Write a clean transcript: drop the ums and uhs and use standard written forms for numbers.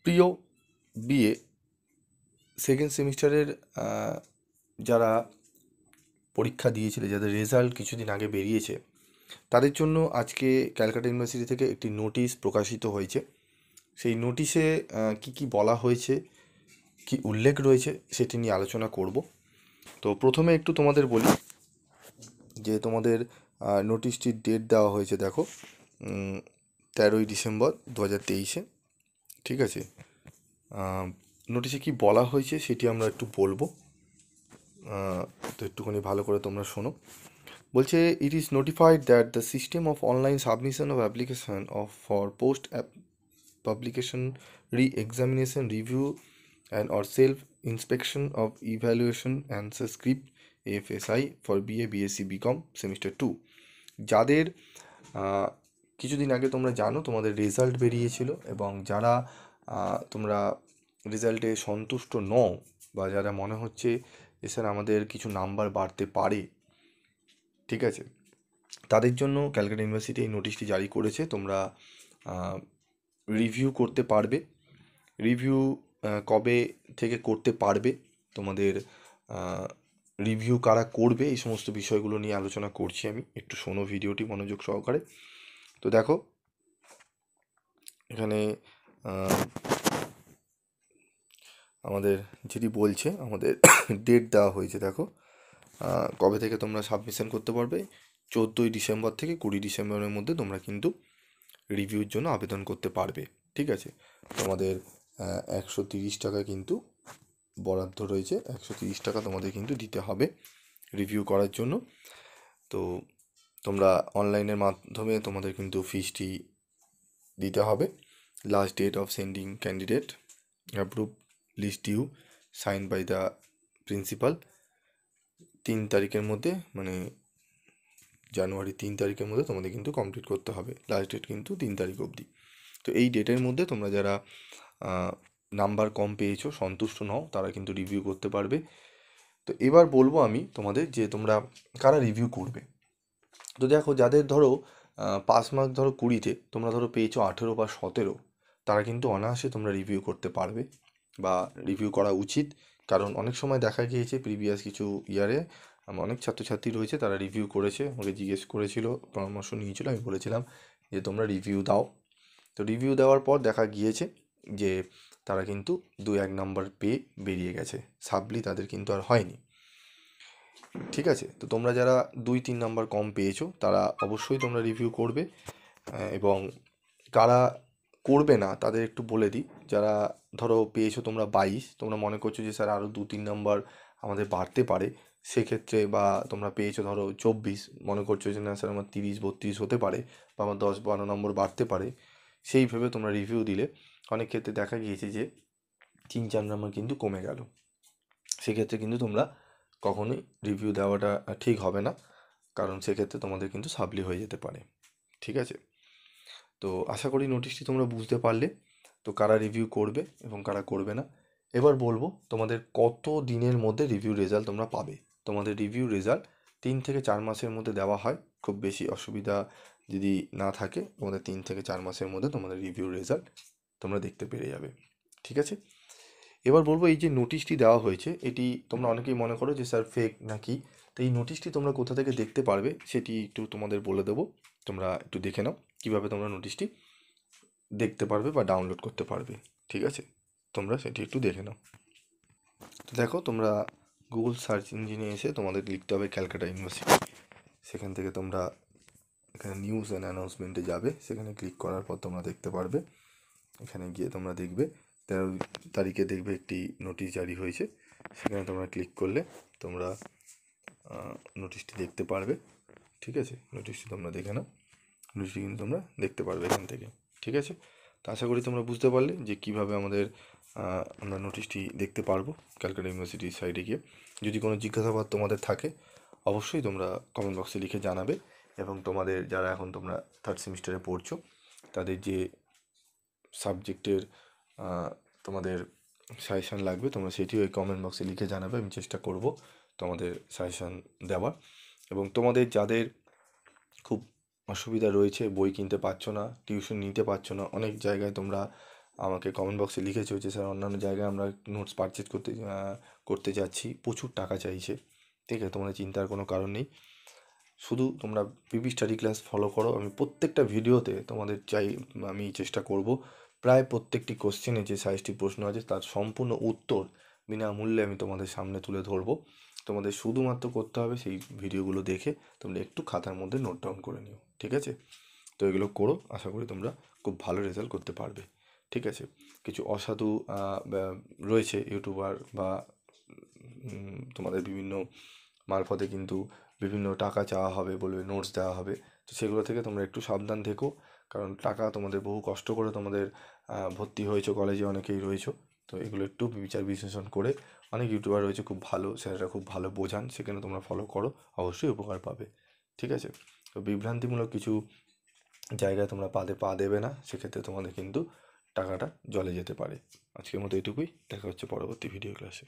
প্রিয় BA second সেমিস্টারের যারা পরীক্ষা দিয়েছিলে, যাদের রেজাল্ট কিছুদিন আগে বেরিয়েছে, তাদের জন্য আজকে ক্যালকাটা ইউনিভার্সিটি থেকে একটি নোটিশ প্রকাশিত হয়েছে। সেই নোটিশে কি কি বলা হয়েছে, কি উল্লেখ রয়েছে, সেটি নিয়ে আলোচনা করব। তো প্রথমে একটু তোমাদের বলি যে তোমাদের নোটিশটির ডেট দেওয়া হয়েছে, দেখো 13ই ডিসেম্বর 2023-এ। ঠিক আছে, নোটিশে কি বলা হয়েছে সেটি আমরা একটু বলবো। তো একটুখানি ভালো করে তোমরা শোনো। বলছে, it is notified that the system of online submission of application of for post publication re-examination review and or self inspection of evaluation answer script AFSI for BA BSc BCom semester 2, যাদের কিছুদিন আগে তোমরা জানো তোমাদের result বেরিয়েছিল, এবং যারা তোমরা রেজাল্টে সন্তুষ্ট নও, বা যারা মনে হচ্ছে যে স্যার আমাদের কিছু নাম্বার বাড়তে পারে, ঠিক আছে, তাদের জন্য ক্যালকাটা ইউনিভার্সিটি এই নোটিশটি জারি করেছে। তোমরা রিভিউ করতে পারবে। রিভিউ কবে থেকে করতে পারবে, তোমাদের রিভিউ কারা করবে, এই সমস্ত বিষয়গুলো নিয়ে আলোচনা করছি আমি। একটু শোনো ভিডিওটি মনোযোগ সহকারে। তো দেখো, এখানে আমাদের যেটি বলছে, আমাদের ডেট দেওয়া হয়েছে, দেখো কবে থেকে তোমরা সাবমিশন করতে পারবে। 14ই ডিসেম্বর থেকে 20 ডিসেম্বরের মধ্যে তোমরা কিন্তু রিভিউর জন্য আবেদন করতে পারবে। ঠিক আছে, তোমাদের 130 টাকা কিন্তু বরাদ্দ রয়েছে। 130 টাকা তোমাদের কিন্তু দিতে হবে রিভিউ করার জন্য। তো তোমরা অনলাইনের মাধ্যমে তোমাদের কিন্তু ফিসটি দিতে হবে। Last date of sending candidate approve list due sign by the principal 3 তারিখের মধ্যে, মানে জানুয়ারি 3 তারিখের মধ্যে তোমাদের কিন্তু কমপ্লিট করতে হবে। লাস্ট ডেট কিন্তু 3 তারিখ অবধি। তো এই ডেটের মধ্যে তোমরা যারা নাম্বার কম পেয়েছো, সন্তুষ্ট নও, তারা কিন্তু রিভিউ করতে পারবে। তো এবার বলবো আমি তোমাদের যে তোমরা কারা রিভিউ করবে। তো দেখো, যাদের ধরো পাস মার্ক ধরো 20-তে, তোমরা ধরো পেয়েছো 18 বা 17, তারা কিন্তু অনায়াসে তোমরা রিভিউ করতে পারবে, বা রিভিউ করা উচিত। কারণ অনেক সময় দেখা গিয়েছে প্রিভিয়াস কিছু ইয়ারে অনেক ছাত্রছাত্রী রয়েছে, তারা রিভিউ করেছে, আমাকে জিজ্ঞেস করেছিল, পরামর্শ নিয়েছিল, আমি বলেছিলাম যে তোমরা রিভিউ দাও। তো রিভিউ দেওয়ার পর দেখা গিয়েছে যে তারা কিন্তু 2-1 নাম্বার পেয়ে বেরিয়ে গেছে, সাপ্লি তাদের কিন্তু আর হয়নি। ঠিক আছে, তো তোমরা যারা 2-3 নাম্বার কম পেয়েছো, তারা অবশ্যই তোমরা রিভিউ করবে। এবং কারা করবে না তাদের একটু বলে দিই। যারা ধরো পেয়েছো তোমরা 22, তোমরা মনে করছো যে স্যার আরও 2-3 নাম্বার আমাদের বাড়তে পারে, সেক্ষেত্রে, বা তোমরা পেয়েছো ধরো 24, মনে করছো যে না স্যার আমার 30-32 হতে পারে, বা আমার 10-12 নম্বর বাড়তে পারে, সেই ভেবে তোমরা রিভিউ দিলে অনেক ক্ষেত্রে দেখা গিয়েছে যে 3-4 নাম্বার কিন্তু কমে গেল। সেক্ষেত্রে কিন্তু তোমরা কখনোই রিভিউ দেওয়াটা ঠিক হবে না, কারণ সেক্ষেত্রে তোমাদের কিন্তু সাপ্লি হয়ে যেতে পারে। ঠিক আছে, তো আশা করি নোটিশটি তোমরা বুঝতে পারলে, তো কারা রিভিউ করবে এবং কারা করবে না। এবার বলবো তোমাদের কত দিনের মধ্যে রিভিউ রেজাল্ট তোমরা পাবে। তোমাদের রিভিউ রেজাল্ট 3 থেকে 4 মাসের মধ্যে দেওয়া হয়। খুব বেশি অসুবিধা যদি না থাকে, তোমাদের 3 থেকে 4 মাসের মধ্যে তোমাদের রিভিউ রেজাল্ট তোমরা দেখতে পেরে যাবে। ঠিক আছে, এবার বলবো এই যে নোটিশটি দেওয়া হয়েছে, এটি তোমরা অনেকেই মনে করো যে স্যার ফেক নাকি। তো এই নোটিশটি তোমরা কোথা থেকে দেখতে পারবে সেটি একটু তোমাদের বলে দেবো। তোমরা একটু দেখে নাও কীভাবে তোমরা নোটিশটি দেখতে পারবে বা ডাউনলোড করতে পারবে। ঠিক আছে, তোমরা সেটি একটু দেখে নাও। তো দেখো, তোমরা গুগল সার্চ ইঞ্জিনে এসে তোমাদের লিখতে হবে ক্যালকাটা ইউনিভার্সিটি। সেখান থেকে তোমরা এখানে নিউজ অ্যান্ড অ্যানাউন্সমেন্টে যাবে, সেখানে ক্লিক করার পর তোমরা দেখতে পারবে। এখানে গিয়ে তোমরা দেখবে 13 তারিখে দেখবে একটি নোটিশ জারি হয়েছে, সেখানে তোমরা ক্লিক করলে তোমরা নোটিশটি দেখতে পারবে। ঠিক আছে, নোটিশটি তোমরা দেখে নাও, নোটিশটি কিন্তু তোমরা দেখতে পারবে এখান থেকে। ঠিক আছে, তো আশা করি তোমরা বুঝতে পারলে যে কীভাবে আমরা নোটিশটি দেখতে পারবো ক্যালকাটা ইউনিভার্সিটির সাইডে গিয়ে। যদি কোনো জিজ্ঞাসাবাদ তোমাদের থাকে, অবশ্যই তোমরা কমেন্ট বক্সে লিখে জানাবে। এবং তোমাদের যারা এখন তোমরা 3rd সেমিস্টারে পড়ছো, তাদের যে সাবজেক্টের তোমাদের সাজেশান লাগবে, তোমরা সেটিও এই কমেন্ট বক্সে লিখে জানাবে। আমি চেষ্টা করব তোমাদের সাজেশান দেওয়ার। এবং তোমাদের যাদের খুব অসুবিধা রয়েছে, বই কিনতে পারছো না, টিউশন নিতে পারছো না, অনেক জায়গায় তোমরা আমাকে কমেন্ট বক্সে লিখেছো যে স্যার অন্যান্য জায়গায় আমরা নোটস পারচেজ করতে যাচ্ছি, প্রচুর টাকা চাইছে। ঠিক আছে, তোমাদের চিন্তার কোনো কারণ নেই, শুধু তোমরা পিপি স্টাডি ক্লাস ফলো করো। আমি প্রত্যেকটা ভিডিওতে তোমাদের আমি চেষ্টা করব প্রায় প্রত্যেকটি কোশ্চেনে যে 22টি প্রশ্ন আছে তার সম্পূর্ণ উত্তর বিনামূল্যে আমি তোমাদের সামনে তুলে ধরবো। তোমাদের শুধুমাত্র করতে হবে সেই ভিডিওগুলো দেখে তোমরা একটু খাতার মধ্যে নোট ডাউন করে নিও, ঠিক আছে? তো এগুলো করো, আশা করি তোমরা খুব ভালো রেজাল্ট করতে পারবে, ঠিক আছে? কিছু অসাধু রয়েছে ইউটিউবার বা তোমাদের বিভিন্ন মারফতে কিন্তু বিভিন্ন টাকা চাওয়া হবে, বলবে নোটস দেওয়া হবে। তো সেগুলো থেকে তোমরা একটু সাবধান থেকো, কারণ টাকা তোমাদের বহু কষ্ট করে তোমাদের ভর্তি হয়েছো কলেজে, অনেকেই রয়েছো। তো এগুলো একটু বিচার বিশ্লেষণ করে, অনেক ইউটিউবার রয়েছে খুব ভালো, স্যারেরা খুব ভালো বোঝান, সেখানে তোমরা ফলো করো, অবশ্যই উপকার পাবে, ঠিক আছে? তো বিভ্রান্তিমূলক কিছু জায়গায় তোমরা পা দেবে না, সেক্ষেত্রে তোমাদের কিন্তু টাকাটা জলে যেতে পারে। আজকের মতো এটুকুই, দেখা হচ্ছে পরবর্তী ভিডিও ক্লাসে।